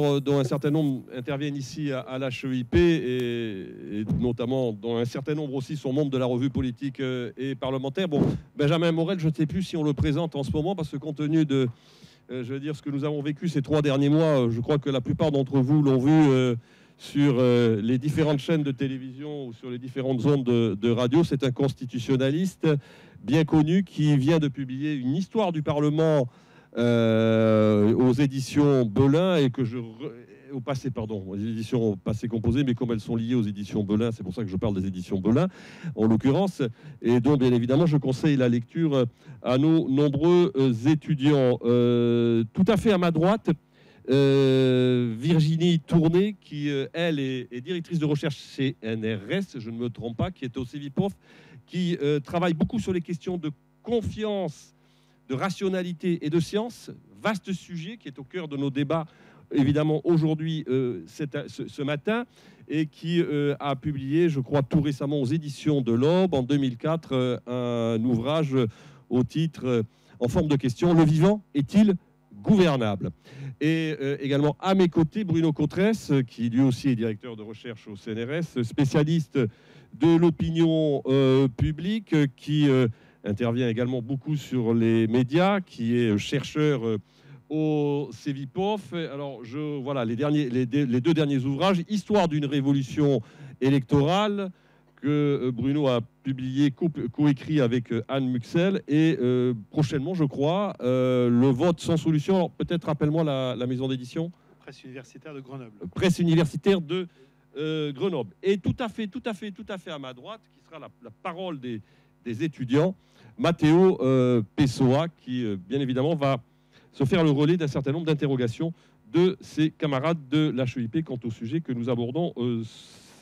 dont un certain nombre interviennent ici à l'HEIP et notamment dont un certain nombre aussi sont membres de la revue politique et parlementaire. Bon, Benjamin Morel, je ne sais plus si on le présente en ce moment parce que compte tenu de je veux dire, ce que nous avons vécu ces 3 derniers mois, je crois que la plupart d'entre vous l'ont vu sur les différentes chaînes de télévision ou sur les différentes ondes de radio. C'est un constitutionnaliste bien connu qui vient de publier une histoire du Parlement aux éditions Belin et que au passé, pardon, aux éditions passé composées, mais comme elles sont liées aux éditions Belin, c'est pour ça que je parle des éditions Belin, en l'occurrence, et donc bien évidemment je conseille la lecture à nos nombreux étudiants. Tout à fait à ma droite, Virginie Tourné, qui elle est directrice de recherche chez NRS, je ne me trompe pas, qui est au CEVIPOF, qui travaille beaucoup sur les questions de confiance, de rationalité et de science, vaste sujet qui est au cœur de nos débats, évidemment, aujourd'hui, ce matin, et qui a publié, je crois, tout récemment aux éditions de l'Aube, en 2004, un ouvrage au titre, en forme de question, « Le vivant est-il gouvernable ?» Et également, à mes côtés, Bruno Cotresse, qui lui aussi est directeur de recherche au CNRS, spécialiste de l'opinion publique, qui intervient également beaucoup sur les médias, qui est chercheur au CEVIPOF. Alors, voilà, les 2 derniers ouvrages, Histoire d'une révolution électorale, que Bruno a publié, coécrit avec Anne Muxel, et prochainement, je crois, le vote sans solution. Alors, peut-être rappelle-moi la maison d'édition. Presse universitaire de Grenoble. Presse universitaire de Grenoble. Et tout à fait à ma droite, qui sera la parole des étudiants, Matteo Pessoa, qui bien évidemment va se faire le relais d'un certain nombre d'interrogations de ses camarades de l'HEIP quant au sujet que nous abordons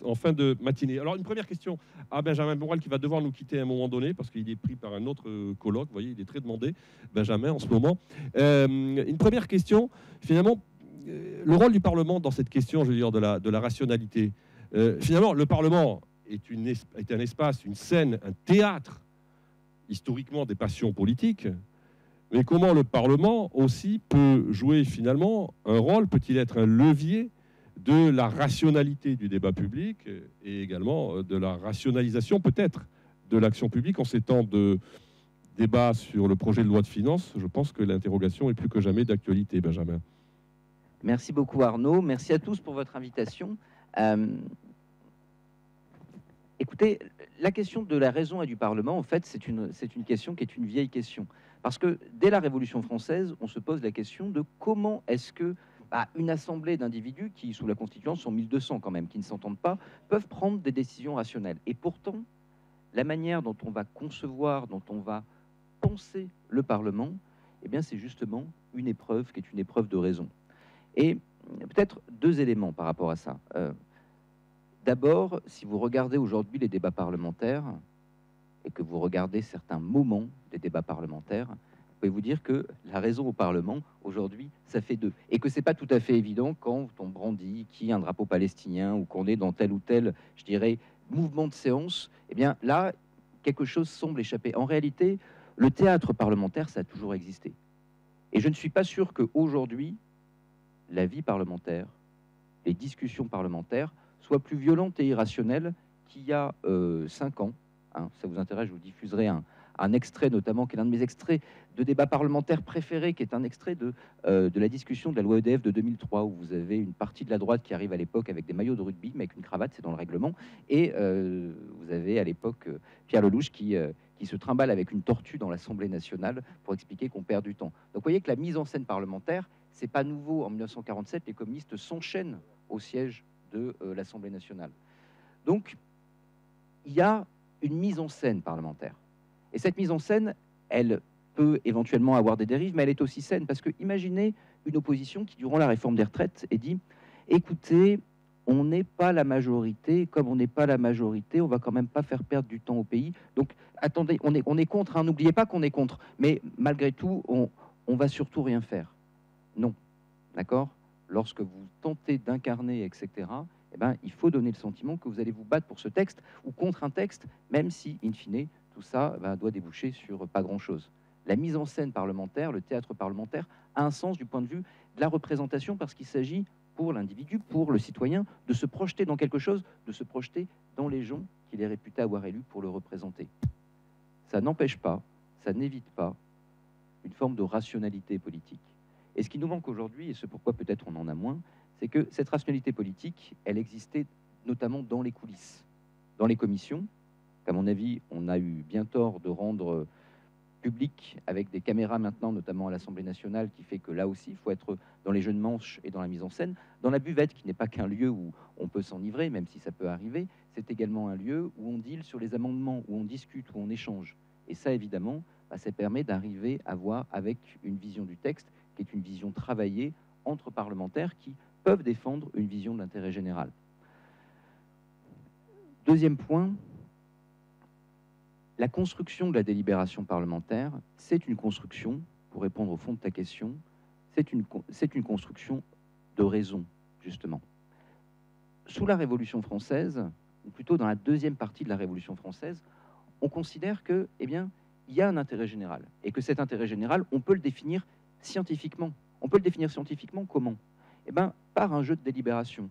en fin de matinée. Alors une première question à Benjamin Morel, qui va devoir nous quitter à un moment donné parce qu'il est pris par un autre colloque. Vous voyez, il est très demandé, Benjamin, en ce moment. Une première question, finalement, le rôle du Parlement dans cette question, je veux dire, de la rationalité. Finalement, le Parlement est un espace, une scène, un théâtre, historiquement, des passions politiques. Mais comment le Parlement aussi peut jouer finalement un rôle, peut-il être un levier de la rationalité du débat public et également de la rationalisation peut-être de l'action publique en ces temps de débat sur le projet de loi de finances? Je pense que l'interrogation est plus que jamais d'actualité, Benjamin. Merci beaucoup Arnaud, merci à tous pour votre invitation. Écoutez, la question de la raison et du Parlement, en fait, c'est une question qui est une vieille question. Parce que dès la Révolution française, on se pose la question de comment est-ce que une assemblée d'individus qui, sous la Constitution, sont 1200 quand même, qui ne s'entendent pas, peuvent prendre des décisions rationnelles. Et pourtant, la manière dont on va concevoir, dont on va penser le Parlement, eh bien, c'est justement une épreuve qui est une épreuve de raison. Et peut-être 2 éléments par rapport à ça. D'abord, si vous regardez aujourd'hui les débats parlementaires et que vous regardez certains moments des débats parlementaires, vous pouvez vous dire que la raison au Parlement, aujourd'hui, ça fait 2. Et que c'est pas tout à fait évident quand on brandit qui un drapeau palestinien ou qu'on est dans tel ou tel, je dirais, mouvement de séance. Eh bien, là, quelque chose semble échapper. En réalité, le théâtre parlementaire, ça a toujours existé. Et je ne suis pas sûr qu'aujourd'hui, la vie parlementaire, les discussions parlementaires soient plus violentes et irrationnelles qu'il y a 5 ans. Hein, ça vous intéresse, je vous diffuserai un extrait notamment, qui est l'un de mes extraits de débat parlementaire préféré, qui est un extrait de la discussion de la loi EDF de 2003, où vous avez une partie de la droite qui arrive à l'époque avec des maillots de rugby, mais avec une cravate, c'est dans le règlement, et vous avez à l'époque Pierre Lelouch qui se trimballe avec une tortue dans l'Assemblée nationale pour expliquer qu'on perd du temps. Donc vous voyez que la mise en scène parlementaire, c'est pas nouveau. En 1947, les communistes s'enchaînent au siège de l'Assemblée nationale. Donc, il y a une mise en scène parlementaire. Et cette mise en scène, elle peut éventuellement avoir des dérives, mais elle est aussi saine, parce que imaginez une opposition qui, durant la réforme des retraites, ait dit « Écoutez, on n'est pas la majorité, comme on n'est pas la majorité, on va quand même pas faire perdre du temps au pays. Donc, attendez, on est contre, hein, n'oubliez pas qu'on est contre, mais malgré tout, on va surtout rien faire. » Non, d'accord? Lorsque vous tentez d'incarner, etc., eh ben, il faut donner le sentiment que vous allez vous battre pour ce texte ou contre un texte, même si, in fine, tout ça doit déboucher sur pas grand-chose. La mise en scène parlementaire, le théâtre parlementaire, a un sens du point de vue de la représentation, parce qu'il s'agit pour l'individu, pour le citoyen, de se projeter dans quelque chose, de se projeter dans les gens qu'il est réputé avoir élus pour le représenter. Ça n'empêche pas, ça n'évite pas une forme de rationalité politique. Et ce qui nous manque aujourd'hui, et c'est pourquoi peut-être on en a moins, c'est que cette rationalité politique, elle existait notamment dans les coulisses, dans les commissions, qu'à mon avis, on a eu bien tort de rendre public avec des caméras maintenant, notamment à l'Assemblée nationale, qui fait que là aussi, il faut être dans les jeux de manche et dans la mise en scène. Dans la buvette, qui n'est pas qu'un lieu où on peut s'enivrer, même si ça peut arriver, c'est également un lieu où on deal sur les amendements, où on discute, où on échange. Et ça, évidemment, ça permet d'arriver à voir avec une vision du texte, qui est une vision travaillée entre parlementaires qui peuvent défendre une vision de l'intérêt général. Deuxième point, la construction de la délibération parlementaire, c'est une construction, pour répondre au fond de ta question, c'est une construction de raison, justement. Sous la Révolution française, ou plutôt dans la deuxième partie de la Révolution française, on considère que, eh bien, il y a un intérêt général, et que cet intérêt général, on peut le définir scientifiquement. On peut le définir scientifiquement comment? Eh bien, par un jeu de délibération.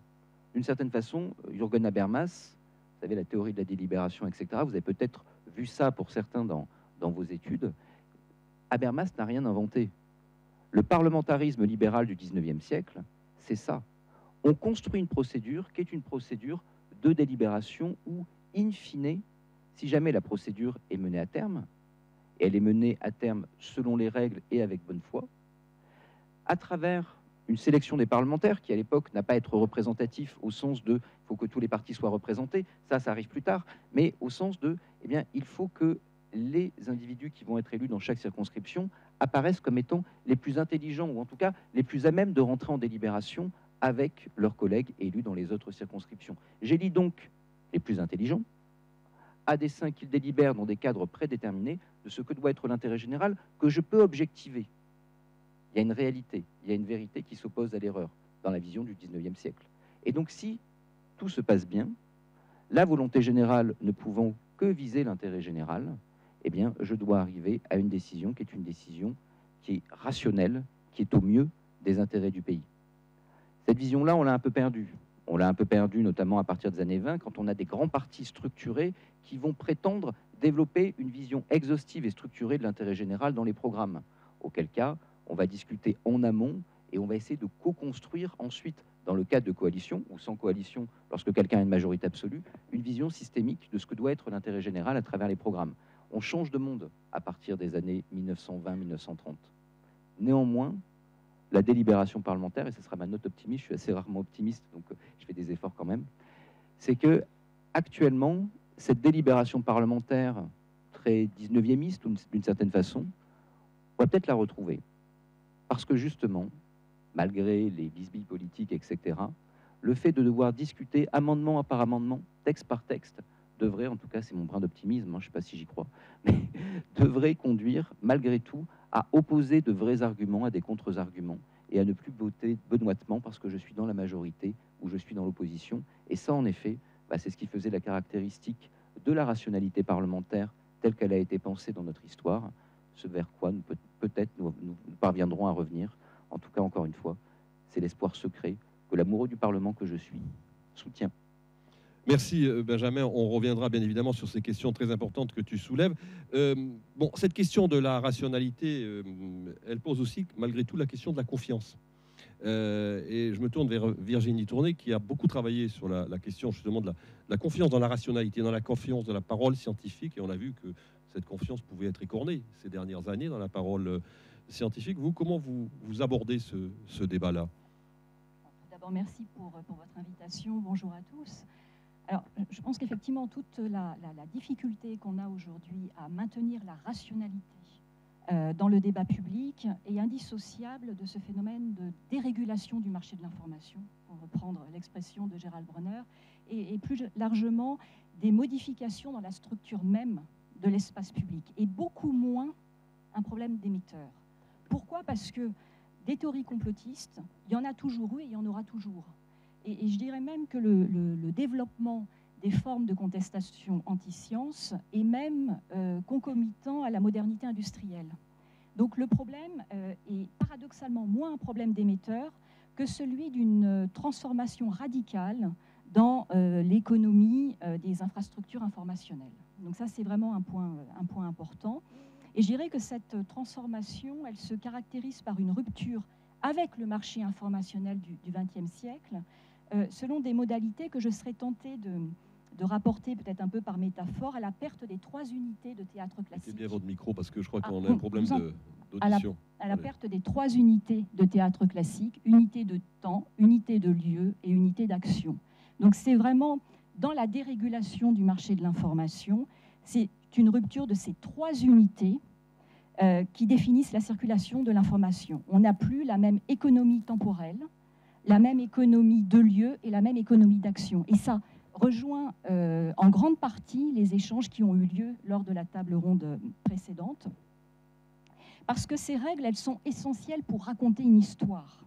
D'une certaine façon, Jürgen Habermas, vous savez, la théorie de la délibération, etc., vous avez peut-être vu ça pour certains dans vos études. Habermas n'a rien inventé. Le parlementarisme libéral du 19e siècle, c'est ça. On construit une procédure qui est une procédure de délibération où, in fine, si jamais la procédure est menée à terme, et elle est menée à terme selon les règles et avec bonne foi, à travers une sélection des parlementaires qui, à l'époque, n'a pas à être représentatif au sens de « il faut que tous les partis soient représentés », ça arrive plus tard, mais au sens de « eh bien, il faut que les individus qui vont être élus dans chaque circonscription apparaissent comme étant les plus intelligents, ou en tout cas les plus à même de rentrer en délibération avec leurs collègues élus dans les autres circonscriptions. » J'élis donc les plus intelligents, à dessein qu'ils délibèrent dans des cadres prédéterminés de ce que doit être l'intérêt général que je peux objectiver. Il y a une réalité, il y a une vérité qui s'oppose à l'erreur dans la vision du 19e siècle. Et donc si tout se passe bien, la volonté générale ne pouvant que viser l'intérêt général, eh bien je dois arriver à une décision qui est rationnelle, qui est au mieux des intérêts du pays. Cette vision-là, on l'a un peu perdue. On l'a un peu perdue notamment à partir des années 20, quand on a des grands partis structurés qui vont prétendre développer une vision exhaustive et structurée de l'intérêt général dans les programmes. Auquel cas, on va discuter en amont et on va essayer de co-construire ensuite, dans le cadre de coalition ou sans coalition, lorsque quelqu'un a une majorité absolue, une vision systémique de ce que doit être l'intérêt général à travers les programmes. On change de monde à partir des années 1920-1930. Néanmoins, la délibération parlementaire, et ce sera ma note optimiste, je suis assez rarement optimiste, donc je fais des efforts quand même, c'est que actuellement, cette délibération parlementaire très 19e-iste, d'une certaine façon, on va peut-être la retrouver. Parce que justement, malgré les bisbilles politiques, etc., le fait de devoir discuter amendement par amendement, texte par texte, devrait, en tout cas c'est mon brin d'optimisme, je ne sais pas si j'y crois, mais devrait conduire malgré tout à opposer de vrais arguments à des contre-arguments et à ne plus voter benoîtement parce que je suis dans la majorité ou je suis dans l'opposition. Et ça, en effet, c'est ce qui faisait la caractéristique de la rationalité parlementaire telle qu'elle a été pensée dans notre histoire, ce vers quoi peut-être nous parviendrons à revenir. En tout cas, encore une fois, c'est l'espoir secret que l'amoureux du Parlement que je suis soutient. Merci Benjamin, on reviendra bien évidemment sur ces questions très importantes que tu soulèves. Bon, cette question de la rationalité, elle pose aussi malgré tout la question de la confiance. Et je me tourne vers Virginie Tourné qui a beaucoup travaillé sur la question justement de la confiance dans la rationalité, dans la confiance de la parole scientifique. Et on a vu que cette confiance pouvait être écornée ces dernières années dans la parole scientifique. Vous, comment vous abordez ce débat-là? D'abord, merci pour votre invitation. Bonjour à tous. Alors, je pense qu'effectivement, toute la difficulté qu'on a aujourd'hui à maintenir la rationalité dans le débat public est indissociable de ce phénomène de dérégulation du marché de l'information, pour reprendre l'expression de Gérald Bronner, et plus largement des modifications dans la structure même de l'espace public, et beaucoup moins un problème d'émetteur. Pourquoi? Parce que des théories complotistes, il y en a toujours eu et il y en aura toujours. Et je dirais même que le développement des formes de contestation anti-science est même concomitant à la modernité industrielle. Donc le problème est paradoxalement moins un problème d'émetteur que celui d'une transformation radicale dans l'économie des infrastructures informationnelles. Donc ça, c'est vraiment un point important. Et je dirais que cette transformation, elle se caractérise par une rupture avec le marché informationnel du XXe siècle, selon des modalités que je serais tentée de rapporter peut-être un peu par métaphore à la perte des 3 unités de théâtre classique. C'est bien votre micro parce que je crois qu'on a un problème d'audition. À la perte des 3 unités de théâtre classique, unité de temps, unité de lieu et unité d'action. Donc c'est vraiment dans la dérégulation du marché de l'information, c'est une rupture de ces 3 unités qui définissent la circulation de l'information. On n'a plus la même économie temporelle, la même économie de lieu et la même économie d'action. Et ça rejoint en grande partie les échanges qui ont eu lieu lors de la table ronde précédente. Parce que ces règles, elles sont essentielles pour raconter une histoire.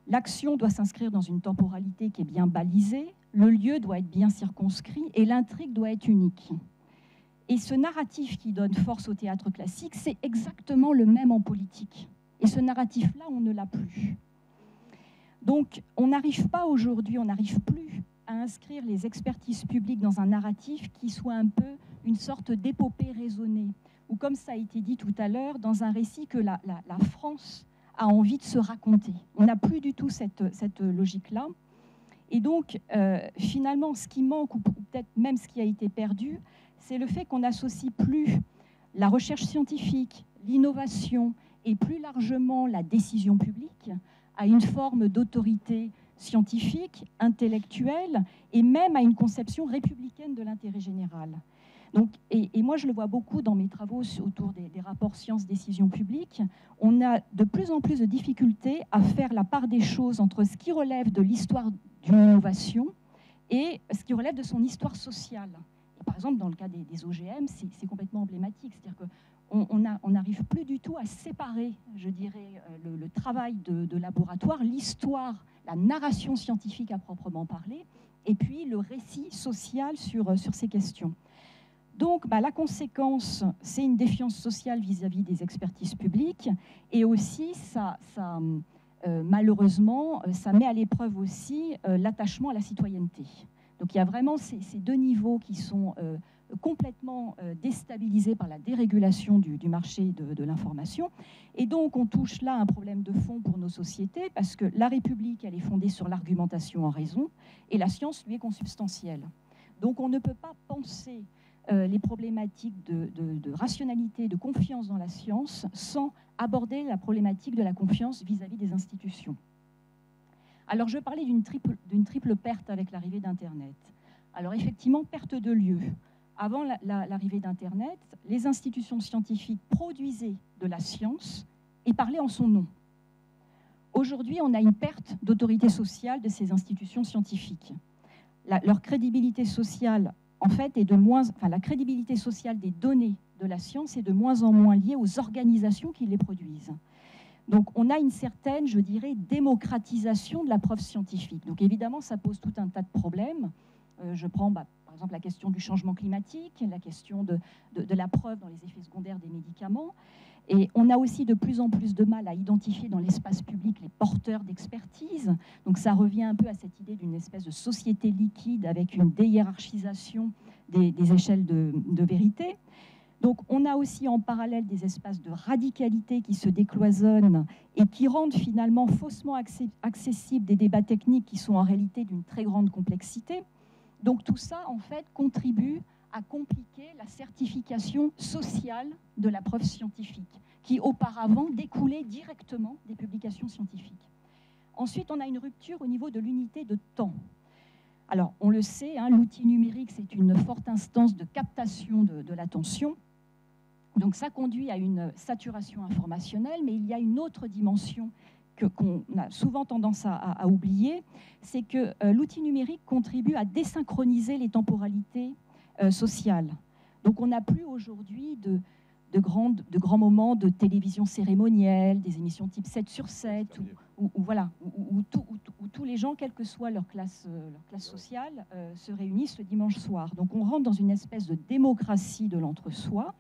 L'action doit s'inscrire dans une temporalité qui est bien balisée, le lieu doit être bien circonscrit et l'intrigue doit être unique. Et ce narratif qui donne force au théâtre classique, c'est exactement le même en politique. Et ce narratif-là, on ne l'a plus. Donc, on n'arrive pas aujourd'hui, on n'arrive plus à inscrire les expertises publiques dans un narratif qui soit un peu une sorte d'épopée raisonnée, ou comme ça a été dit tout à l'heure, dans un récit que la France a envie de se raconter. On n'a plus du tout cette logique-là. Et donc, finalement, ce qui manque, ou peut-être même ce qui a été perdu, c'est le fait qu'on n'associe plus la recherche scientifique, l'innovation et plus largement la décision publique à une forme d'autorité scientifique, intellectuelle et même à une conception républicaine de l'intérêt général. Donc, et moi, je le vois beaucoup dans mes travaux autour des rapports sciences-décision publique. On a de plus en plus de difficultés à faire la part des choses entre ce qui relève de l'histoire d'une innovation et ce qui relève de son histoire sociale. Et par exemple, dans le cas des OGM, c'est complètement emblématique. C'est-à-dire qu'on n'arrive plus du tout à séparer, je dirais, le travail de laboratoire, l'histoire, la narration scientifique à proprement parler, et puis le récit social sur ces questions. Donc, la conséquence, c'est une défiance sociale vis-à-vis des expertises publiques, et aussi, malheureusement, ça met à l'épreuve aussi l'attachement à la citoyenneté. Donc, il y a vraiment ces 2 niveaux qui sont complètement déstabilisés par la dérégulation du marché de l'information. Et donc, on touche là un problème de fond pour nos sociétés, parce que la République, elle est fondée sur l'argumentation en raison, et la science, lui, est consubstantielle. Donc, on ne peut pas penser les problématiques de rationalité, de confiance dans la science, sans aborder la problématique de la confiance vis-à-vis des institutions. Alors, je parlais d'une triple perte avec l'arrivée d'Internet. Alors, effectivement, perte de lieu. Avant l'arrivée d'Internet, les institutions scientifiques produisaient de la science et parlaient en son nom. Aujourd'hui, on a une perte d'autorité sociale de ces institutions scientifiques. Leur crédibilité sociale, en fait, la crédibilité sociale des données de la science est de moins en moins liée aux organisations qui les produisent. Donc, on a une certaine, je dirais, démocratisation de la preuve scientifique. Donc, évidemment, ça pose tout un tas de problèmes. Je prends, par exemple, la question du changement climatique, la question de la preuve dans les effets secondaires des médicaments. Et on a aussi de plus en plus de mal à identifier dans l'espace public les porteurs d'expertise. Donc ça revient un peu à cette idée d'une espèce de société liquide avec une déhiérarchisation des échelles de vérité. Donc on a aussi en parallèle des espaces de radicalité qui se décloisonnent et qui rendent finalement faussement accessibles des débats techniques qui sont en réalité d'une très grande complexité. Donc tout ça, en fait, contribue à compliquer la certification sociale de la preuve scientifique, qui auparavant découlait directement des publications scientifiques. Ensuite, on a une rupture au niveau de l'unité de temps. Alors, on le sait, l'outil numérique, c'est une forte instance de captation de l'attention. Donc ça conduit à une saturation informationnelle, mais il y a une autre dimension qu'on a souvent tendance à oublier, c'est que l'outil numérique contribue à désynchroniser les temporalités sociales. Donc on n'a plus aujourd'hui de grands moments de télévision cérémonielle, des émissions type 7 sur 7, où tous les gens, quelle que soit leur classe sociale, se réunissent le dimanche soir. Donc on rentre dans une espèce de démocratie de l'entre-soi,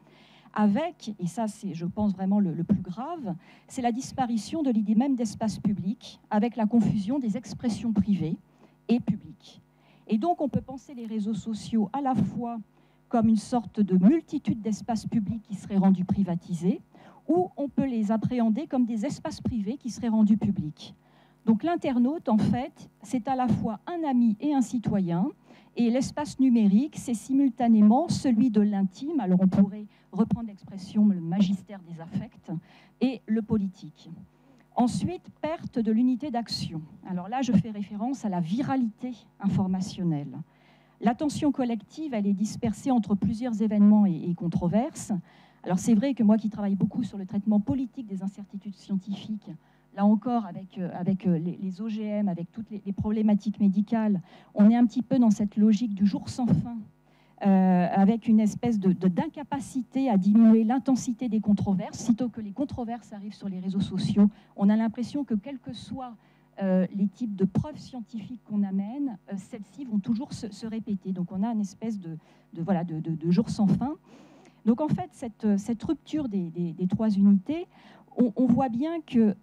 avec, et ça c'est, je pense, vraiment le plus grave, c'est la disparition de l'idée même d'espace public, avec la confusion des expressions privées et publiques. Et donc on peut penser les réseaux sociaux à la fois comme une sorte de multitude d'espaces publics qui seraient rendus privatisés, ou on peut les appréhender comme des espaces privés qui seraient rendus publics. Donc l'internaute, en fait, c'est à la fois un ami et un citoyen, et l'espace numérique, c'est simultanément celui de l'intime, alors on pourrait reprendre l'expression le magistère des affects, et le politique. Ensuite, perte de l'unité d'action. Alors là, je fais référence à la viralité informationnelle. L'attention collective, elle est dispersée entre plusieurs événements et controverses. Alors c'est vrai que moi qui travaille beaucoup sur le traitement politique des incertitudes scientifiques, là encore avec les OGM, avec toutes les problématiques médicales, on est un petit peu dans cette logique du jour sans fin, avec une espèce d'incapacité à diminuer l'intensité des controverses. Sitôt que les controverses arrivent sur les réseaux sociaux, on a l'impression que quels que soient les types de preuves scientifiques qu'on amène, celles-ci vont toujours se répéter. Donc on a une espèce de jour sans fin. Donc en fait, cette rupture des trois unités, on voit bien que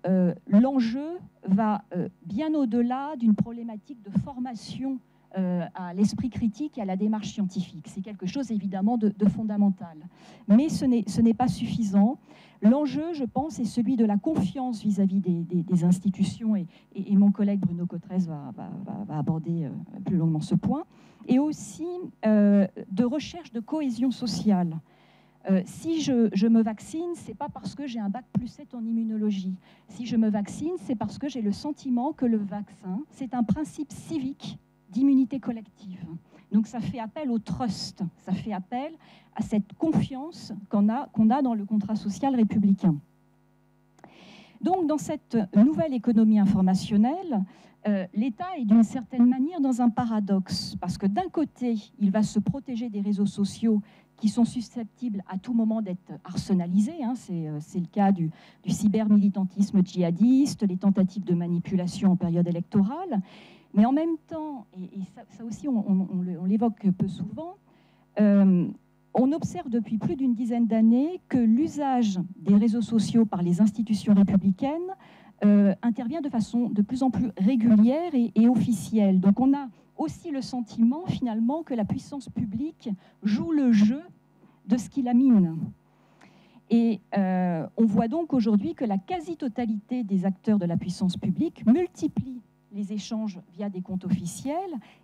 l'enjeu va bien au-delà d'une problématique de formation à l'esprit critique et à la démarche scientifique. C'est quelque chose évidemment de fondamental. Mais ce n'est pas suffisant. L'enjeu, je pense, est celui de la confiance vis-à-vis des institutions, et mon collègue Bruno Cotrez va aborder plus longuement ce point, et aussi de recherche de cohésion sociale. Si je me vaccine, ce n'est pas parce que j'ai un bac +7 en immunologie. Si je me vaccine, c'est parce que j'ai le sentiment que le vaccin, c'est un principe civique d'immunité collective. Donc ça fait appel au trust, ça fait appel à cette confiance qu'on a dans le contrat social républicain. Donc dans cette nouvelle économie informationnelle, l'État est d'une certaine manière dans un paradoxe, parce que d'un côté, il va se protéger des réseaux sociaux qui sont susceptibles à tout moment d'être arsenalisés. C'est le cas du cybermilitantisme djihadiste, les tentatives de manipulation en période électorale. Mais en même temps, et ça aussi on l'évoque peu souvent, on observe depuis plus d'une dizaine d'années que l'usage des réseaux sociaux par les institutions républicaines intervient de façon de plus en plus régulière et officielle. Donc on a aussi le sentiment finalement que la puissance publique joue le jeu de ce qui la mine. Et on voit donc aujourd'hui que la quasi-totalité des acteurs de la puissance publique multiplie les échanges via des comptes officiels,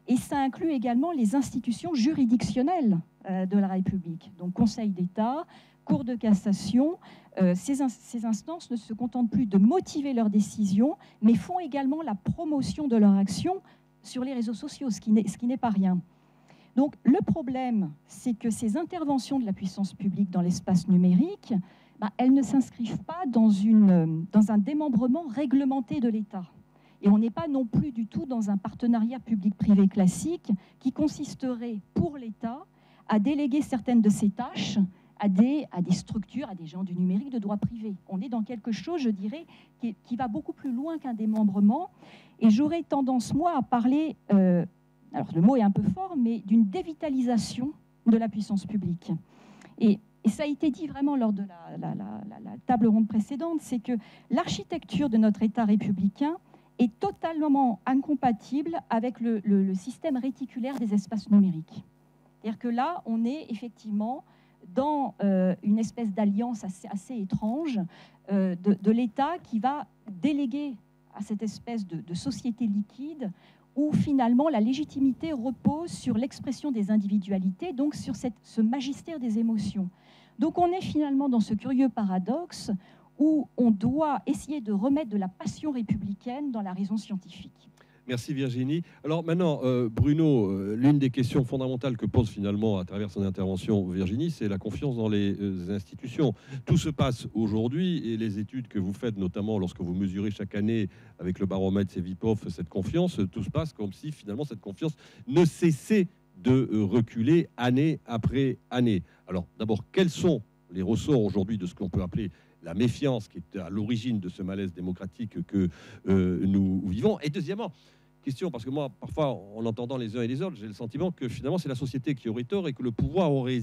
et ça inclut également les institutions juridictionnelles de la République. Donc Conseil d'État, Cour de cassation, ces instances ne se contentent plus de motiver leurs décisions, mais font également la promotion de leur action sur les réseaux sociaux, ce qui n'est pas rien. Donc le problème, c'est que ces interventions de la puissance publique dans l'espace numérique, elles ne s'inscrivent pas dans un démembrement réglementé de l'État. Et on n'est pas non plus du tout dans un partenariat public-privé classique qui consisterait pour l'État à déléguer certaines de ses tâches à des structures, à des gens du numérique de droit privé. On est dans quelque chose, je dirais, qui va beaucoup plus loin qu'un démembrement. Et j'aurais tendance, moi, à parler, alors le mot est un peu fort, mais d'une dévitalisation de la puissance publique. Et ça a été dit vraiment lors de la table ronde précédente, c'est que l'architecture de notre État républicain est totalement incompatible avec le système réticulaire des espaces numériques. C'est-à-dire que là, on est effectivement dans une espèce d'alliance assez étrange de l'État qui va déléguer à cette espèce de société liquide où finalement la légitimité repose sur l'expression des individualités, donc sur ce magistère des émotions. Donc on est finalement dans ce curieux paradoxe où on doit essayer de remettre de la passion républicaine dans la raison scientifique. Merci Virginie. Alors maintenant, Bruno, l'une des questions fondamentales que pose finalement à travers son intervention Virginie, c'est la confiance dans les institutions. Tout se passe aujourd'hui et les études que vous faites, notamment lorsque vous mesurez chaque année avec le baromètre Cevipof cette confiance, tout se passe comme si finalement cette confiance ne cessait de reculer année après année. Alors d'abord, quels sont les ressorts aujourd'hui de ce qu'on peut appeler la méfiance qui est à l'origine de ce malaise démocratique que nous vivons? Et deuxièmement, question, parce que moi, parfois, en entendant les uns et les autres, j'ai le sentiment que finalement, c'est la société qui aurait tort et que le pouvoir aurait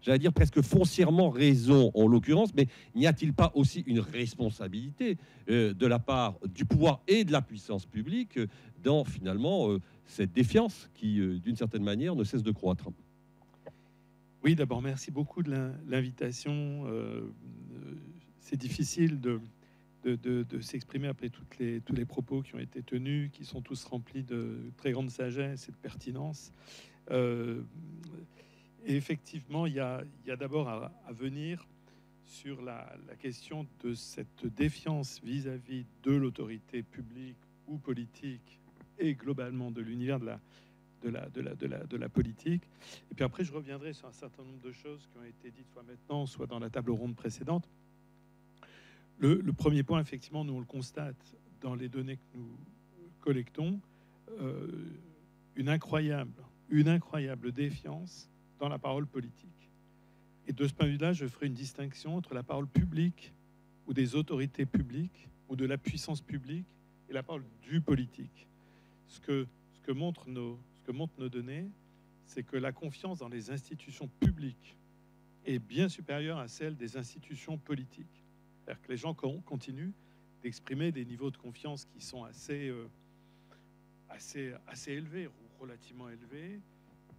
j'allais dire, presque foncièrement raison, en l'occurrence. Mais n'y a-t-il pas aussi une responsabilité de la part du pouvoir et de la puissance publique dans, finalement, cette défiance qui, d'une certaine manière, ne cesse de croître? Oui, d'abord, merci beaucoup de l'invitation. C'est difficile de s'exprimer après tous les propos qui ont été tenus, qui sont tous remplis de très grande sagesse et de pertinence. Et effectivement, il y a d'abord à venir sur la question de cette défiance vis-à-vis de l'autorité publique ou politique et globalement de l'univers de la politique. Et puis après, je reviendrai sur un certain nombre de choses qui ont été dites soit maintenant, soit dans la table ronde précédente. Le premier point, effectivement, nous on le constate dans les données que nous collectons, une incroyable défiance dans la parole politique. Et de ce point de vue-là, je ferai une distinction entre la parole publique ou des autorités publiques ou de la puissance publique et la parole du politique. Ce que montrent nos données, c'est que la confiance dans les institutions publiques est bien supérieure à celle des institutions politiques. C'est-à-dire que les gens continuent d'exprimer des niveaux de confiance qui sont assez élevés ou relativement élevés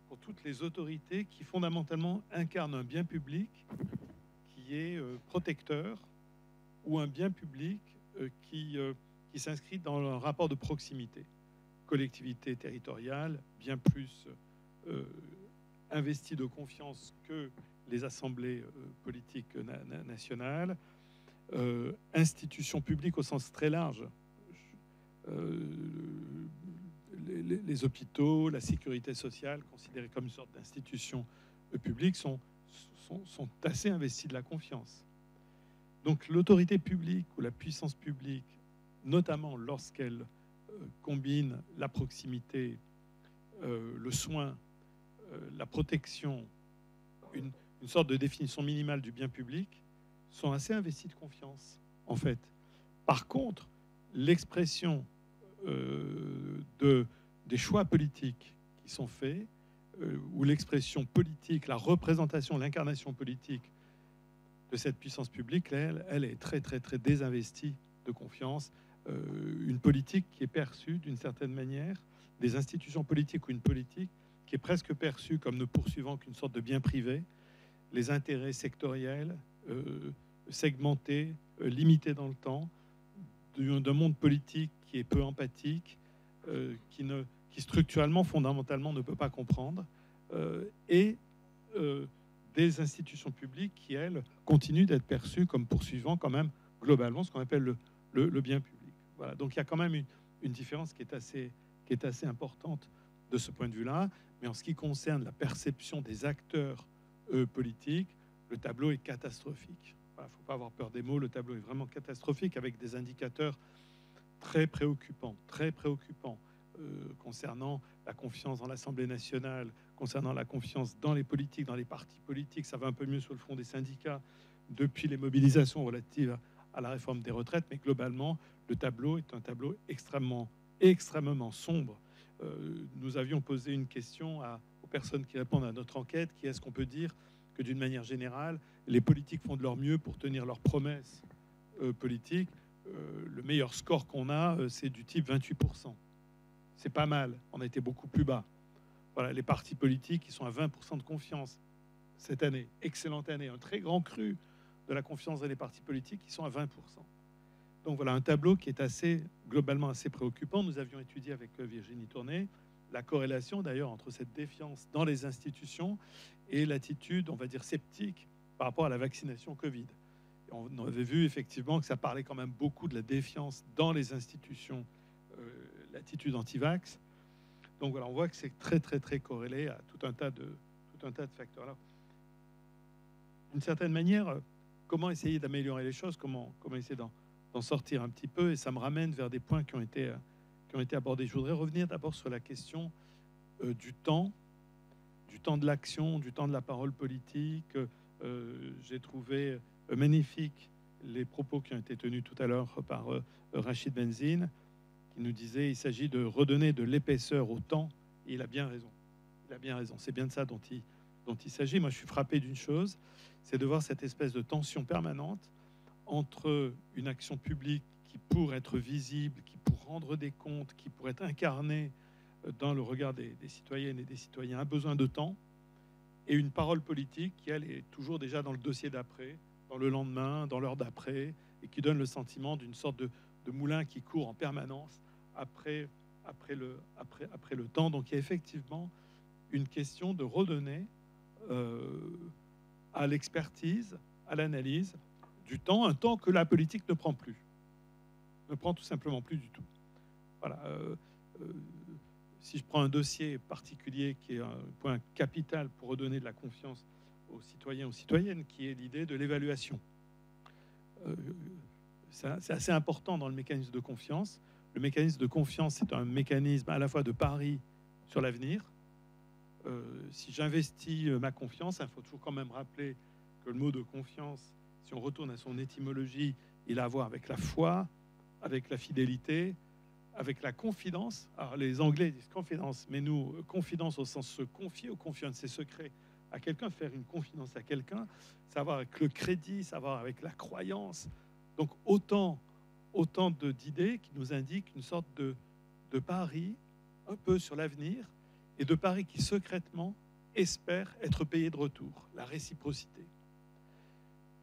pour toutes les autorités qui fondamentalement incarnent un bien public qui est protecteur ou un bien public qui s'inscrit dans un rapport de proximité. Collectivité territoriale bien plus investie de confiance que les assemblées politiques nationales, institutions publiques au sens très large, les hôpitaux, la sécurité sociale, considérées comme une sorte d'institutions publiques, sont assez investies de la confiance. Donc l'autorité publique ou la puissance publique, notamment lorsqu'elle combine la proximité, le soin, la protection, une sorte de définition minimale du bien public, sont assez investis de confiance, en fait. Par contre, l'expression des choix politiques qui sont faits, ou l'expression politique, la représentation, l'incarnation politique de cette puissance publique, elle est très, très, très désinvestie de confiance. Une politique qui est perçue d'une certaine manière, des institutions politiques ou une politique qui est presque perçue comme ne poursuivant qu'une sorte de bien privé, les intérêts sectoriels, segmentés, limités dans le temps, d'un monde politique qui est peu empathique, qui structurellement, fondamentalement, ne peut pas comprendre, et des institutions publiques qui, elles, continuent d'être perçues comme poursuivant quand même globalement ce qu'on appelle le bien public. Voilà. Donc il y a quand même une différence qui est assez importante de ce point de vue-là. Mais en ce qui concerne la perception des acteurs politiques, le tableau est catastrophique. Il ne faut pas avoir peur des mots, le tableau est vraiment catastrophique avec des indicateurs très préoccupants concernant la confiance dans l'Assemblée nationale, concernant la confiance dans les politiques, dans les partis politiques. Ça va un peu mieux sur le front des syndicats depuis les mobilisations relatives à la réforme des retraites, mais globalement, le tableau est un tableau extrêmement sombre. Nous avions posé une question aux personnes qui répondent à notre enquête, qui est-ce qu'on peut dire que d'une manière générale, les politiques font de leur mieux pour tenir leurs promesses politiques. Le meilleur score qu'on a, c'est du type 28%. C'est pas mal, on a été beaucoup plus bas. Voilà, les partis politiques qui sont à 20% de confiance cette année, excellente année, un très grand cru de la confiance dans les partis politiques qui sont à 20%. Donc voilà un tableau qui est globalement assez préoccupant. Nous avions étudié avec Virginie Tourné la corrélation d'ailleurs entre cette défiance dans les institutions et l'attitude, on va dire, sceptique par rapport à la vaccination Covid. Et on avait vu effectivement que ça parlait quand même beaucoup de la défiance dans les institutions, l'attitude anti-vax. Donc voilà, on voit que c'est très très très corrélé à tout un tas de facteurs là. D'une certaine manière, comment essayer d'améliorer les choses, comment essayer d'en sortir un petit peu, et ça me ramène vers des points qui ont été abordés. Je voudrais revenir d'abord sur la question du temps de l'action, du temps de la parole politique. J'ai trouvé magnifique les propos qui ont été tenus tout à l'heure par Rachid Benzine. qui nous disait il s'agit de redonner de l'épaisseur au temps. Et il a bien raison. Il a bien raison. C'est bien de ça dont il s'agit. Moi, je suis frappé d'une chose, c'est de voir cette espèce de tension permanente entre une action publique qui, pour être visible, qui pour rendre des comptes, qui pour être incarnée dans le regard des citoyennes et des citoyens, a besoin de temps, et une parole politique qui, elle, est toujours déjà dans le dossier d'après, dans le lendemain, dans l'heure d'après, et qui donne le sentiment d'une sorte de moulin qui court en permanence après le temps. Donc il y a effectivement une question de redonner à l'expertise, à l'analyse, du temps, un temps que la politique ne prend plus, ne prend tout simplement plus du tout. Voilà. Si je prends un dossier particulier qui est un point capital pour redonner de la confiance aux citoyens, aux citoyennes, qui est l'idée de l'évaluation. C'est assez important dans le mécanisme de confiance. Le mécanisme de confiance, c'est un mécanisme à la fois de pari sur l'avenir. Si j'investis ma confiance, il faut toujours quand même rappeler que le mot de confiance, si on retourne à son étymologie, il a à voir avec la foi, avec la fidélité, avec la confidence. Alors les Anglais disent confidence, mais nous, confidence au sens se confier, ou confier un de ses secrets à quelqu'un, faire une confidence à quelqu'un, ça a à voir avec le crédit, ça a à voir avec la croyance. Donc autant d'idées qui nous indiquent une sorte de pari un peu sur l'avenir, et de pari qui secrètement espèrent être payés de retour, la réciprocité.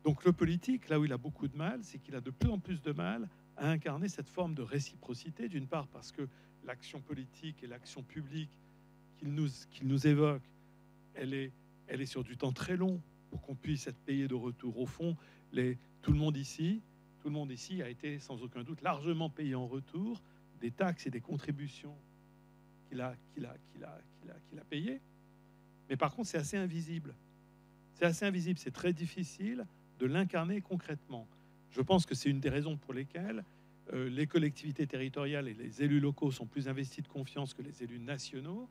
Donc le politique, là où il a beaucoup de mal, c'est qu'il a de plus en plus de mal à incarner cette forme de réciprocité, d'une part parce que l'action politique et l'action publique qu'il nous évoque, elle est sur du temps très long pour qu'on puisse être payé de retour. Au fond, tout le monde ici a été sans aucun doute largement payé en retour des taxes et des contributions qu'il a payées. Mais par contre, c'est assez invisible. C'est très difficile de l'incarner concrètement. Je pense que c'est une des raisons pour lesquelles les collectivités territoriales et les élus locaux sont plus investis de confiance que les élus nationaux,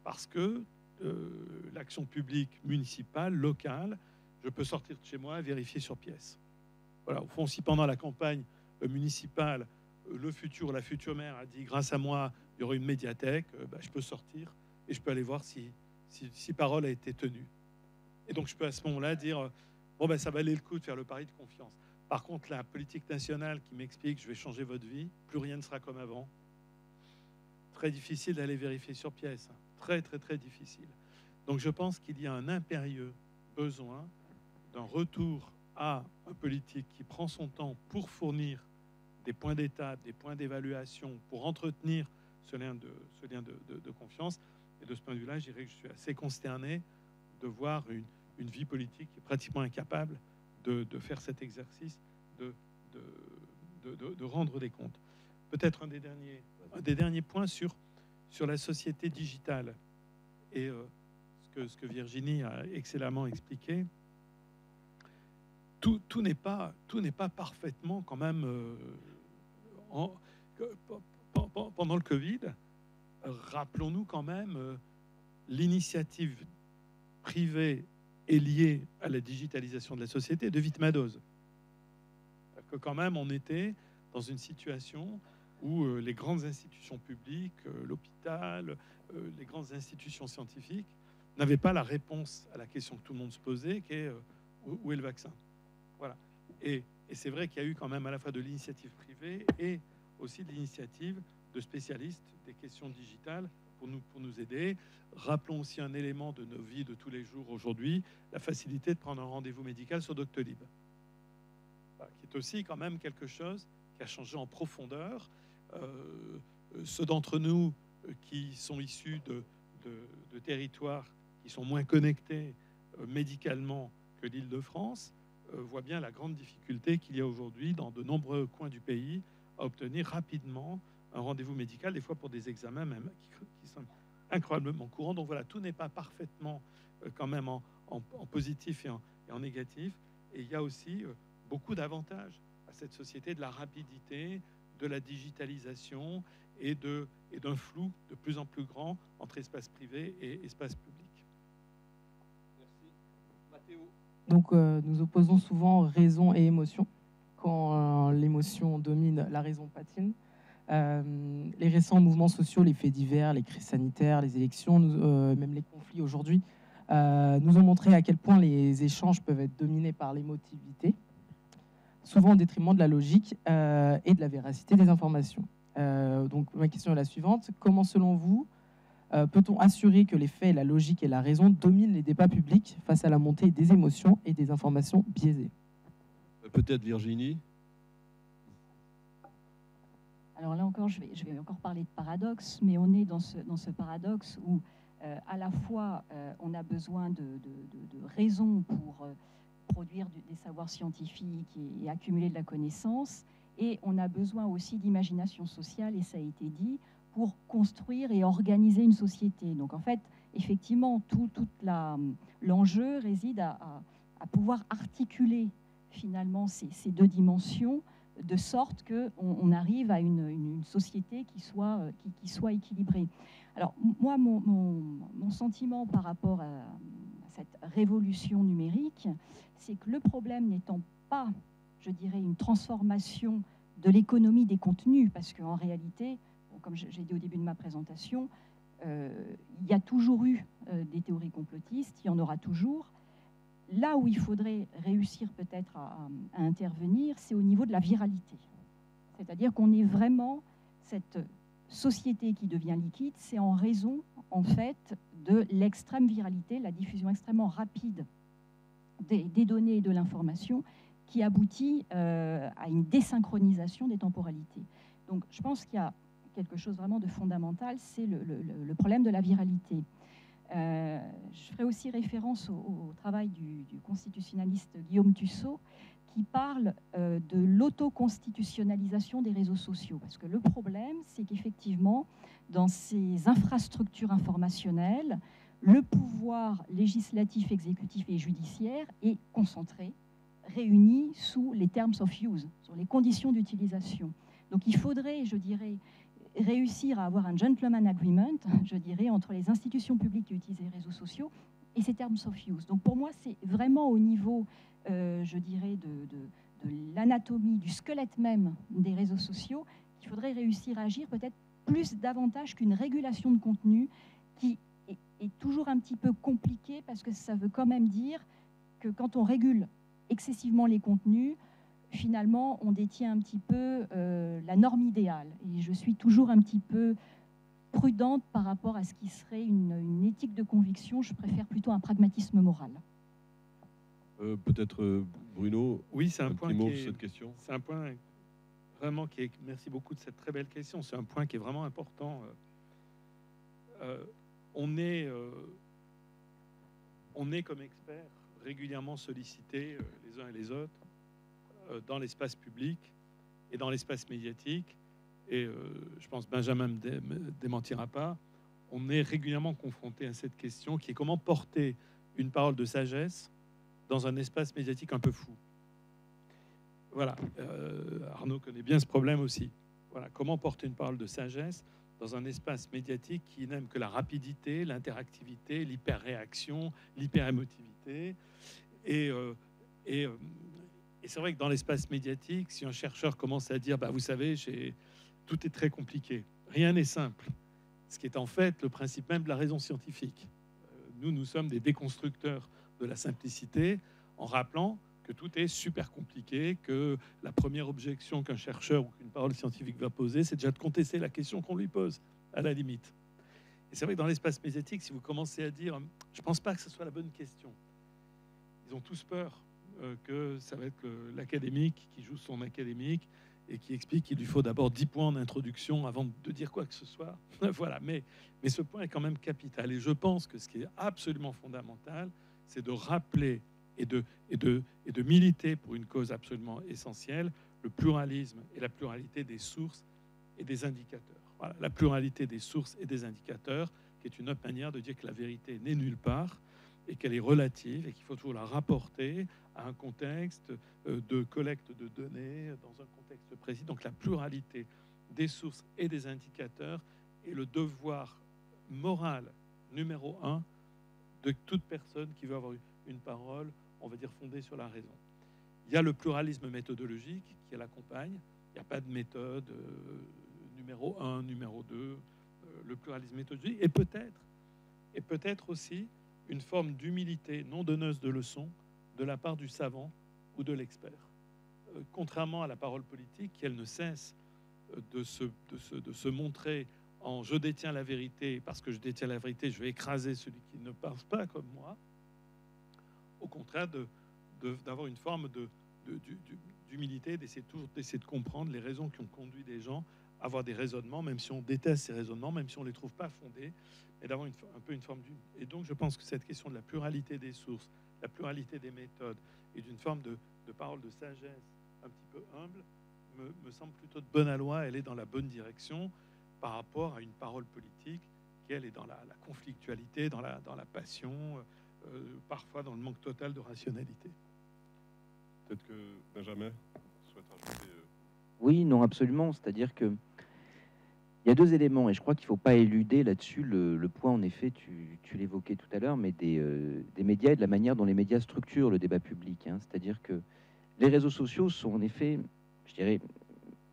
parce que l'action publique municipale, locale, je peux sortir de chez moi et vérifier sur pièce. Voilà, au fond, si pendant la campagne municipale, la future maire a dit grâce à moi, il y aura une médiathèque, je peux sortir et je peux aller voir si parole a été tenue. Et donc je peux à ce moment-là dire ça valait le coup de faire le pari de confiance. Par contre, la politique nationale qui m'explique je vais changer votre vie, plus rien ne sera comme avant. Très difficile d'aller vérifier sur pièce. Très, très, très difficile. Donc je pense qu'il y a un impérieux besoin d'un retour à un politique qui prend son temps pour fournir des points d'étape, des points d'évaluation, pour entretenir ce lien de confiance. Et de ce point de vue-là, je dirais que je suis assez consterné de voir une vie politique qui est pratiquement incapable de faire cet exercice de rendre des comptes. Peut-être un des derniers points sur la société digitale et ce que Virginie a excellemment expliqué. Tout n'est pas parfaitement quand même pendant le Covid. Rappelons-nous quand même l'initiative privée est liée à la digitalisation de la société de Wittmadoz. Que quand même on était dans une situation où les grandes institutions publiques, l'hôpital, les grandes institutions scientifiques n'avaient pas la réponse à la question que tout le monde se posait, qui est où est le vaccin. Voilà. Et c'est vrai qu'il y a eu quand même à la fois de l'initiative privée et aussi de l'initiative de spécialistes des questions digitales pour nous aider. Rappelons aussi un élément de nos vies de tous les jours aujourd'hui, la facilité de prendre un rendez-vous médical sur Doctolib, qui est aussi quand même quelque chose qui a changé en profondeur. Ceux d'entre nous qui sont issus de territoires qui sont moins connectés médicalement que l'Île-de-France voient bien la grande difficulté qu'il y a aujourd'hui dans de nombreux coins du pays à obtenir rapidement un rendez-vous médical, des fois pour des examens même qui sont incroyablement courants. Donc voilà, tout n'est pas parfaitement quand même en positif et en négatif. Et il y a aussi beaucoup d'avantages à cette société, de la rapidité, de la digitalisation et d'un flou de plus en plus grand entre espace privé et espace public. Merci. Mathéo. Donc nous opposons souvent raison et émotion. Quand l'émotion domine, la raison patine. Les récents mouvements sociaux, les faits divers, les crises sanitaires, les élections, même les conflits aujourd'hui, nous ont montré à quel point les échanges peuvent être dominés par l'émotivité, souvent au détriment de la logique et de la véracité des informations. Donc ma question est la suivante. Comment, selon vous, peut-on assurer que les faits, la logique et la raison dominent les débats publics face à la montée des émotions et des informations biaisées? Peut-être Virginie. Alors là encore, je vais encore parler de paradoxe, mais on est dans ce paradoxe où à la fois on a besoin de raisons pour produire des savoirs scientifiques et accumuler de la connaissance, et on a besoin aussi d'imagination sociale, et ça a été dit, pour construire et organiser une société. Donc en fait, effectivement, tout l'enjeu réside à pouvoir articuler finalement ces deux dimensions, de sorte qu'on arrive à une société qui soit équilibrée. Alors moi, mon sentiment par rapport à cette révolution numérique, c'est que le problème n'étant pas, je dirais, une transformation de l'économie des contenus, parce qu'en réalité, comme j'ai dit au début de ma présentation, il y a toujours eu des théories complotistes, il y en aura toujours. Là où il faudrait réussir peut-être à intervenir, c'est au niveau de la viralité. C'est-à-dire qu'on est vraiment cette société qui devient liquide, c'est en raison, en fait, de l'extrême viralité, la diffusion extrêmement rapide des données et de l'information qui aboutit à une désynchronisation des temporalités. Donc je pense qu'il y a quelque chose vraiment de fondamental, c'est le problème de la viralité. Je ferai aussi référence au travail du constitutionnaliste Guillaume Tussaud, qui parle de l'autoconstitutionnalisation des réseaux sociaux. Parce que le problème, c'est qu'effectivement, dans ces infrastructures informationnelles, le pouvoir législatif, exécutif et judiciaire est concentré, réuni sous les terms of use, sur les conditions d'utilisation. Donc il faudrait, je dirais, réussir à avoir un gentleman agreement, je dirais, entre les institutions publiques qui utilisent les réseaux sociaux et ces terms of use. Donc pour moi, c'est vraiment au niveau, je dirais, de l'anatomie, du squelette même des réseaux sociaux qu'il faudrait réussir à agir peut-être plus davantage qu'une régulation de contenu qui est toujours un petit peu compliquée, parce que ça veut quand même dire que quand on régule excessivement les contenus, finalement, on détient un petit peu la norme idéale. Et je suis toujours un petit peu prudente par rapport à ce qui serait une éthique de conviction. Je préfère plutôt un pragmatisme moral. Peut-être Bruno. Oui, c'est un point qui est, cette question. C'est un point vraiment qui est. Merci beaucoup de cette très belle question. C'est un point qui est vraiment important. On est comme experts régulièrement sollicités les uns et les autres dans l'espace public et dans l'espace médiatique. Et je pense que Benjamin ne me démentira pas. On est régulièrement confronté à cette question qui est comment porter une parole de sagesse dans un espace médiatique un peu fou. Voilà. Arnaud connaît bien ce problème aussi. Voilà. Comment porter une parole de sagesse dans un espace médiatique qui n'aime que la rapidité, l'interactivité, l'hyper-réaction, l'hyper-émotivité. Et c'est vrai que dans l'espace médiatique, si un chercheur commence à dire bah, « vous savez, tout est très compliqué, rien n'est simple », ce qui est en fait le principe même de la raison scientifique. Nous sommes des déconstructeurs de la simplicité en rappelant que tout est super compliqué, que la première objection qu'un chercheur ou qu'une parole scientifique va poser, c'est déjà de contester la question qu'on lui pose, à la limite. Et c'est vrai que dans l'espace médiatique, si vous commencez à dire « je ne pense pas que ce soit la bonne question », ils ont tous peur que ça va être l'académique qui joue son académique et qui explique qu'il lui faut d'abord 10 points en introduction avant de dire quoi que ce soit. Voilà, mais ce point est quand même capital. Et je pense que ce qui est absolument fondamental, c'est de rappeler et de militer pour une cause absolument essentielle, le pluralisme et la pluralité des sources et des indicateurs. Voilà, la pluralité des sources et des indicateurs, qui est une autre manière de dire que la vérité n'est nulle part et qu'elle est relative et qu'il faut toujours la rapporter à un contexte de collecte de données, dans un contexte précis. Donc la pluralité des sources et des indicateurs est le devoir moral numéro 1 de toute personne qui veut avoir une parole, on va dire, fondée sur la raison. Il y a le pluralisme méthodologique qui l'accompagne. Il n'y a pas de méthode numéro 1, numéro 2, le pluralisme méthodologique, et peut-être aussi une forme d'humilité non donneuse de leçons de la part du savant ou de l'expert. Contrairement à la parole politique, qui elle ne cesse de se montrer en je détiens la vérité, parce que je détiens la vérité, je vais écraser celui qui ne pense pas comme moi. Au contraire, d'avoir une forme d'humilité, d'essayer de comprendre les raisons qui ont conduit des gens à avoir des raisonnements, même si on déteste ces raisonnements, même si on ne les trouve pas fondés, et d'avoir un peu une forme d'humilité. Et donc, je pense que cette question de la pluralité des sources, la pluralité des méthodes, et d'une forme de parole de sagesse un petit peu humble, me semble plutôt de bonne aloi. Elle est dans la bonne direction par rapport à une parole politique qui, elle, est dans la conflictualité, dans la passion, parfois dans le manque total de rationalité. Peut-être que Benjamin souhaite ajouter... Oui, non, absolument. C'est-à-dire que il y a deux éléments, et je crois qu'il ne faut pas éluder là-dessus le point, en effet, tu l'évoquais tout à l'heure, mais des médias et de la manière dont les médias structurent le débat public. Hein. C'est-à-dire que les réseaux sociaux sont en effet, je dirais,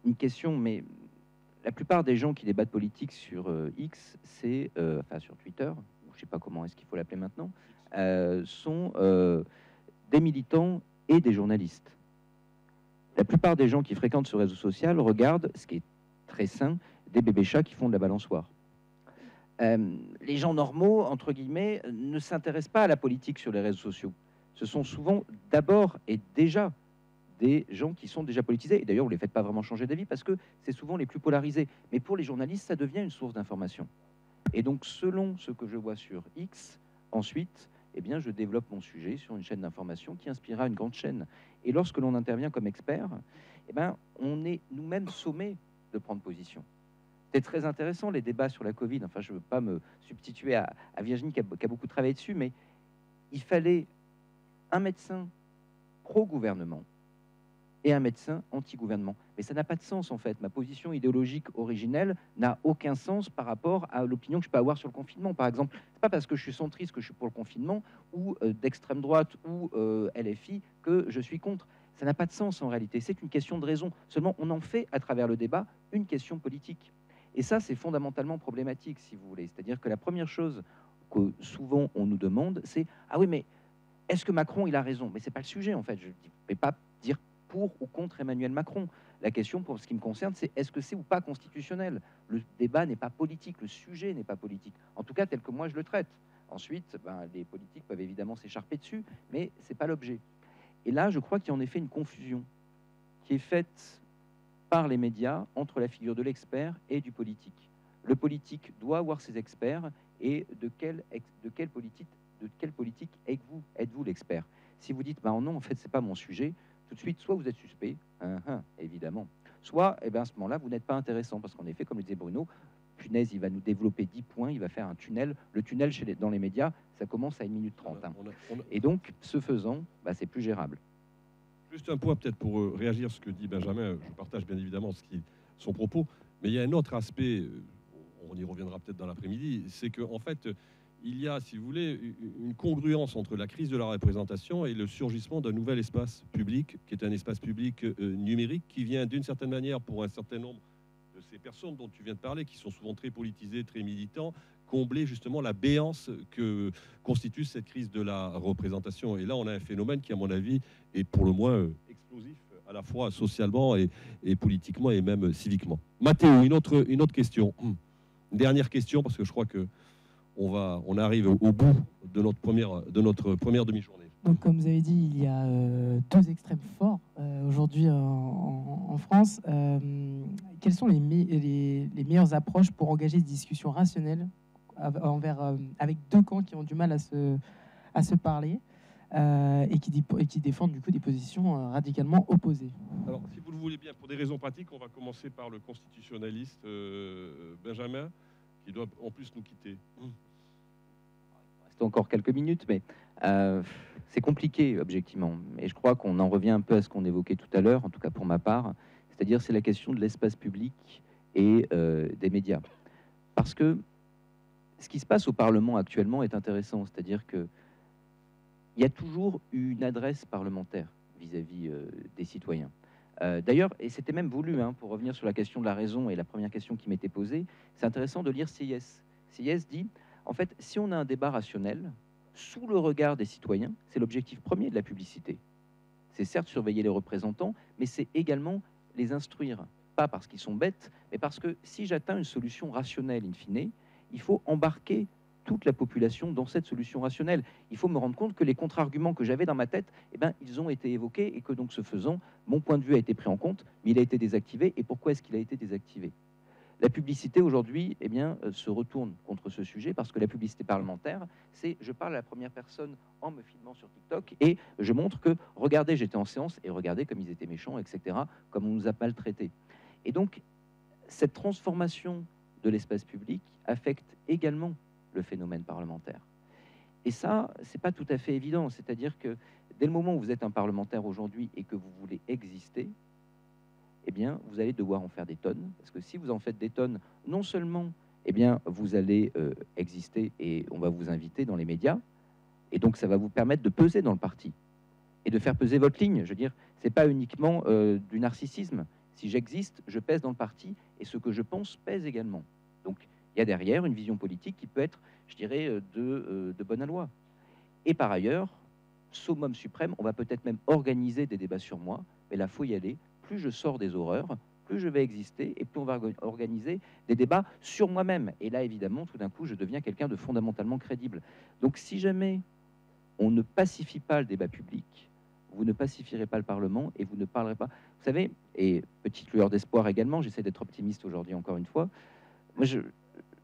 une question, mais la plupart des gens qui débattent politique sur X, enfin sur Twitter, je ne sais pas comment est-ce qu'il faut l'appeler maintenant, sont des militants et des journalistes. La plupart des gens qui fréquentent ce réseau social regardent, ce qui est très sain, des bébés chats qui font de la balançoire. Les gens normaux, entre guillemets, ne s'intéressent pas à la politique sur les réseaux sociaux. Ce sont souvent d'abord et déjà des gens qui sont déjà politisés. Et d'ailleurs, vous ne les faites pas vraiment changer d'avis parce que c'est souvent les plus polarisés. Mais pour les journalistes, ça devient une source d'information. Et donc, selon ce que je vois sur X, ensuite, eh bien, je développe mon sujet sur une chaîne d'information qui inspirera une grande chaîne. Et lorsque l'on intervient comme expert, eh ben, on est nous-mêmes sommés de prendre position. C'était très intéressant, les débats sur la Covid. Enfin, je ne veux pas me substituer à Virginie qui a beaucoup travaillé dessus, mais il fallait un médecin pro-gouvernement et un médecin anti-gouvernement. Mais ça n'a pas de sens, en fait. Ma position idéologique originelle n'a aucun sens par rapport à l'opinion que je peux avoir sur le confinement. Par exemple, c'est pas parce que je suis centriste que je suis pour le confinement, ou d'extrême droite, ou LFI, que je suis contre. Ça n'a pas de sens, en réalité. C'est une question de raison. Seulement, on en fait, à travers le débat, une question politique. Et ça, c'est fondamentalement problématique, si vous voulez. C'est-à-dire que la première chose que souvent on nous demande, c'est « Ah oui, mais est-ce que Macron, il a raison ?» Mais c'est pas le sujet, en fait. Je ne vais pas dire pour ou contre Emmanuel Macron. La question, pour ce qui me concerne, c'est est-ce que c'est ou pas constitutionnel? Le débat n'est pas politique, le sujet n'est pas politique. En tout cas, tel que moi je le traite. Ensuite, les politiques peuvent évidemment s'écharper dessus, mais c'est pas l'objet. Et là, je crois qu'il y a en effet une confusion qui est faite par les médias entre la figure de l'expert et du politique. Le politique doit avoir ses experts, et de quelle politique êtes-vous l'expert? Si vous dites non, en fait c'est pas mon sujet, tout de suite soit vous êtes suspect, évidemment, soit à ce moment-là vous n'êtes pas intéressant, parce qu'en effet, comme le disait Bruno, punaise, il va nous développer 10 points, il va faire un tunnel. Le tunnel dans les médias, ça commence à 1 minute 30. Et donc, ce faisant, c'est plus gérable. Juste un point peut-être pour réagir à ce que dit Benjamin. Je partage bien évidemment son propos, mais il y a un autre aspect, on y reviendra peut-être dans l'après-midi, c'est qu'en fait, il y a, si vous voulez, une congruence entre la crise de la représentation et le surgissement d'un nouvel espace public, qui est un espace public numérique, qui vient d'une certaine manière, pour un certain nombre de ces personnes dont tu viens de parler, qui sont souvent très politisées, très militants, combler justement la béance que constitue cette crise de la représentation. Et là, on a un phénomène qui, à mon avis, est pour le moins explosif, à la fois socialement et politiquement et même civiquement. Mathéo, une autre question. Une dernière question, parce que je crois que on arrive au bout de notre première demi-journée. Donc, comme vous avez dit, il y a deux extrêmes forts aujourd'hui en France. Quelles sont les meilleures approches pour engager des discussions rationnelles avec deux camps qui ont du mal à se parler et qui défendent du coup des positions radicalement opposées? Alors, si vous le voulez bien, pour des raisons pratiques, on va commencer par le constitutionnaliste Benjamin, qui doit en plus nous quitter. C'est encore quelques minutes, mais c'est compliqué objectivement. Et je crois qu'on en revient un peu à ce qu'on évoquait tout à l'heure, en tout cas pour ma part, c'est-à-dire c'est la question de l'espace public et des médias. Parce que ce qui se passe au Parlement actuellement est intéressant, c'est-à-dire qu'il y a toujours une adresse parlementaire vis-à-vis des citoyens. D'ailleurs, et c'était même voulu, hein, pour revenir sur la question de la raison et la première question qui m'était posée, c'est intéressant de lire Sieyès. Sieyès dit, en fait, si on a un débat rationnel, sous le regard des citoyens, c'est l'objectif premier de la publicité. C'est certes surveiller les représentants, mais c'est également les instruire. Pas parce qu'ils sont bêtes, mais parce que si j'atteins une solution rationnelle, in fine, il faut embarquer toute la population dans cette solution rationnelle. Il faut me rendre compte que les contre-arguments que j'avais dans ma tête, eh ben, ils ont été évoqués et que donc ce faisant, mon point de vue a été pris en compte, mais il a été désactivé. Et pourquoi est-ce qu'il a été désactivé? La publicité aujourd'hui, eh bien, se retourne contre ce sujet parce que la publicité parlementaire, c'est je parle à la première personne en me filmant sur TikTok et je montre que regardez, j'étais en séance et regardez comme ils étaient méchants, etc., comme on nous a maltraités. Et donc, cette transformation de l'espace public affecte également le phénomène parlementaire. Et ça, c'est pas tout à fait évident. C'est-à-dire que dès le moment où vous êtes un parlementaire aujourd'hui et que vous voulez exister, eh bien, vous allez devoir en faire des tonnes. Parce que si vous en faites des tonnes, non seulement, eh bien, vous allez exister et on va vous inviter dans les médias, et donc ça va vous permettre de peser dans le parti et de faire peser votre ligne. Je veux dire, c'est pas uniquement du narcissisme. Si j'existe, je pèse dans le parti et ce que je pense pèse également. Donc, il y a derrière une vision politique qui peut être, je dirais, de bonne aloi. Et par ailleurs, summum suprême, on va peut-être même organiser des débats sur moi, mais là, il faut y aller. Plus je sors des horreurs, plus je vais exister et plus on va organiser des débats sur moi-même. Et là, évidemment, tout d'un coup, je deviens quelqu'un de fondamentalement crédible. Donc, si jamais on ne pacifie pas le débat public, vous ne pacifierez pas le Parlement et vous ne parlerez pas. Vous savez, et petite lueur d'espoir également, j'essaie d'être optimiste aujourd'hui encore une fois, moi,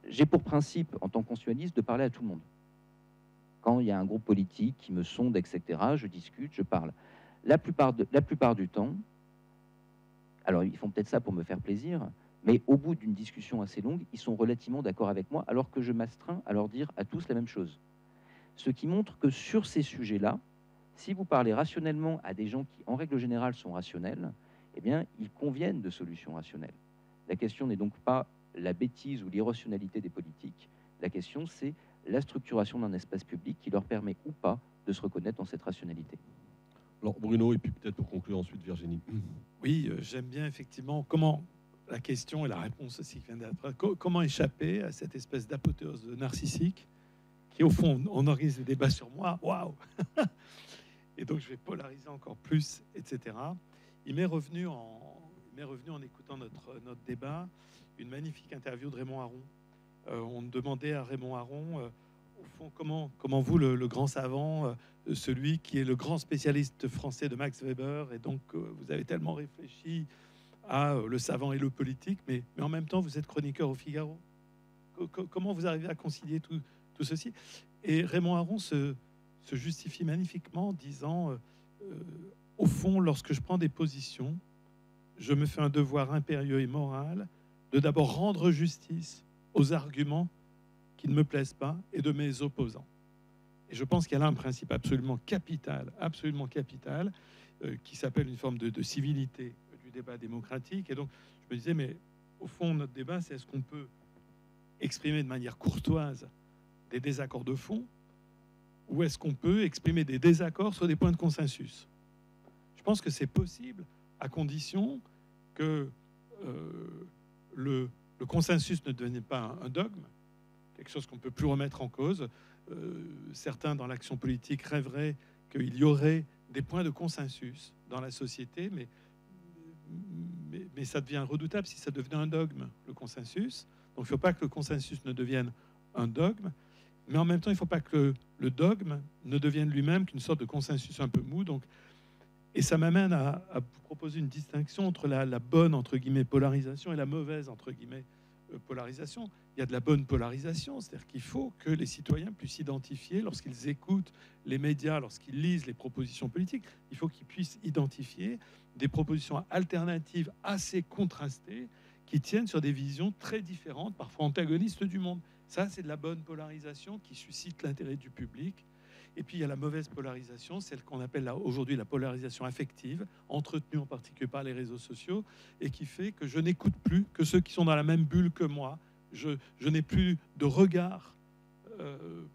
j'ai pour principe, en tant que constitutionnaliste, de parler à tout le monde. Quand il y a un groupe politique qui me sonde, etc., je discute, je parle. La plupart du temps, alors ils font peut-être ça pour me faire plaisir, mais au bout d'une discussion assez longue, ils sont relativement d'accord avec moi, alors que je m'astreins à leur dire à tous la même chose. Ce qui montre que sur ces sujets-là, si vous parlez rationnellement à des gens qui, en règle générale, sont rationnels, eh bien, ils conviennent de solutions rationnelles. La question n'est donc pas la bêtise ou l'irrationalité des politiques. La question, c'est la structuration d'un espace public qui leur permet ou pas de se reconnaître dans cette rationalité. Alors Bruno, et puis peut-être pour conclure ensuite Virginie. Oui, j'aime bien effectivement comment la question et la réponse aussi qui vient d'être. Comment échapper à cette espèce d'apothéose narcissique qui, au fond, on organise des débats sur moi. Waouh. Et donc je vais polariser encore plus, etc. Il m'est revenu en écoutant notre débat une magnifique interview de Raymond Aron. On demandait à Raymond Aron, au fond, comment vous, le grand savant, celui qui est le grand spécialiste français de Max Weber, et donc vous avez tellement réfléchi à le savant et le politique, mais en même temps vous êtes chroniqueur au Figaro. Comment vous arrivez à concilier tout ceci? Et Raymond Aron se justifie magnifiquement en disant, au fond, lorsque je prends des positions, je me fais un devoir impérieux et moral de d'abord rendre justice aux arguments qui ne me plaisent pas et de mes opposants. Et je pense qu'il y a là un principe absolument capital, qui s'appelle une forme de civilité du débat démocratique. Et donc, je me disais, mais au fond, notre débat, c'est est-ce qu'on peut exprimer de manière courtoise des désaccords de fond, ou est-ce qu'on peut exprimer des désaccords sur des points de consensus? Je pense que c'est possible, à condition que le consensus ne devienne pas un dogme, quelque chose qu'on ne peut plus remettre en cause. Certains, dans l'action politique, rêveraient qu'il y aurait des points de consensus dans la société, mais ça devient redoutable si ça devenait un dogme, le consensus. Donc il ne faut pas que le consensus ne devienne un dogme, mais en même temps, il ne faut pas que le dogme ne devienne lui-même qu'une sorte de consensus un peu mou. Donc, et ça m'amène à vous proposer une distinction entre la bonne, entre guillemets, polarisation et la mauvaise, entre guillemets, polarisation. Il y a de la bonne polarisation, c'est-à-dire qu'il faut que les citoyens puissent identifier, lorsqu'ils écoutent les médias, lorsqu'ils lisent les propositions politiques, il faut qu'ils puissent identifier des propositions alternatives assez contrastées qui tiennent sur des visions très différentes, parfois antagonistes du monde. Ça, c'est de la bonne polarisation qui suscite l'intérêt du public. Et puis, il y a la mauvaise polarisation, celle qu'on appelle aujourd'hui la polarisation affective, entretenue en particulier par les réseaux sociaux, et qui fait que je n'écoute plus que ceux qui sont dans la même bulle que moi. Je n'ai plus de regard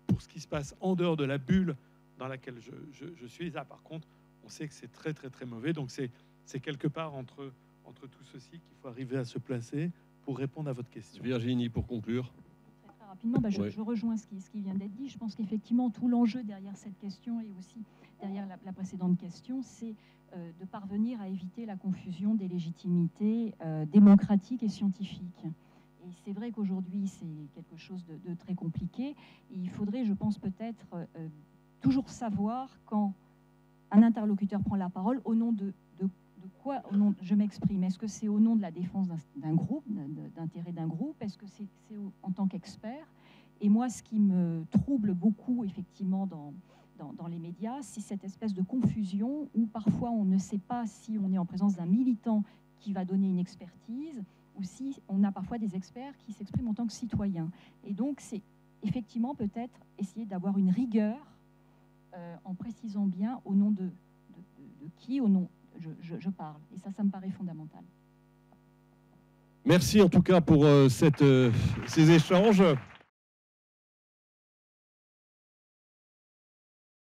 pour ce qui se passe en dehors de la bulle dans laquelle je suis. Là, par contre, on sait que c'est très, très, très mauvais. Donc, c'est c'est quelque part entre tout ceci qu'il faut arriver à se placer pour répondre à votre question. Virginie, pour conclure. Très rapidement, Ouais. je rejoins ce qui vient d'être dit. Je pense qu'effectivement, tout l'enjeu derrière cette question et aussi derrière la précédente question, c'est de parvenir à éviter la confusion des légitimités démocratiques et scientifiques. Et c'est vrai qu'aujourd'hui, c'est quelque chose de très compliqué. Et il faudrait, je pense, peut-être toujours savoir quand un interlocuteur prend la parole au nom de quoi je m'exprime. Est-ce que c'est au nom de la défense d'un groupe, d'intérêt d'un groupe? Est-ce que c'est en tant qu'expert? Et moi, ce qui me trouble beaucoup, effectivement, dans les médias, c'est cette espèce de confusion où parfois on ne sait pas si on est en présence d'un militant qui va donner une expertise ou si on a parfois des experts qui s'expriment en tant que citoyens. Et donc, c'est effectivement peut-être essayer d'avoir une rigueur en précisant bien au nom de qui, au nom je parle. Et ça me paraît fondamental. Merci en tout cas pour ces échanges.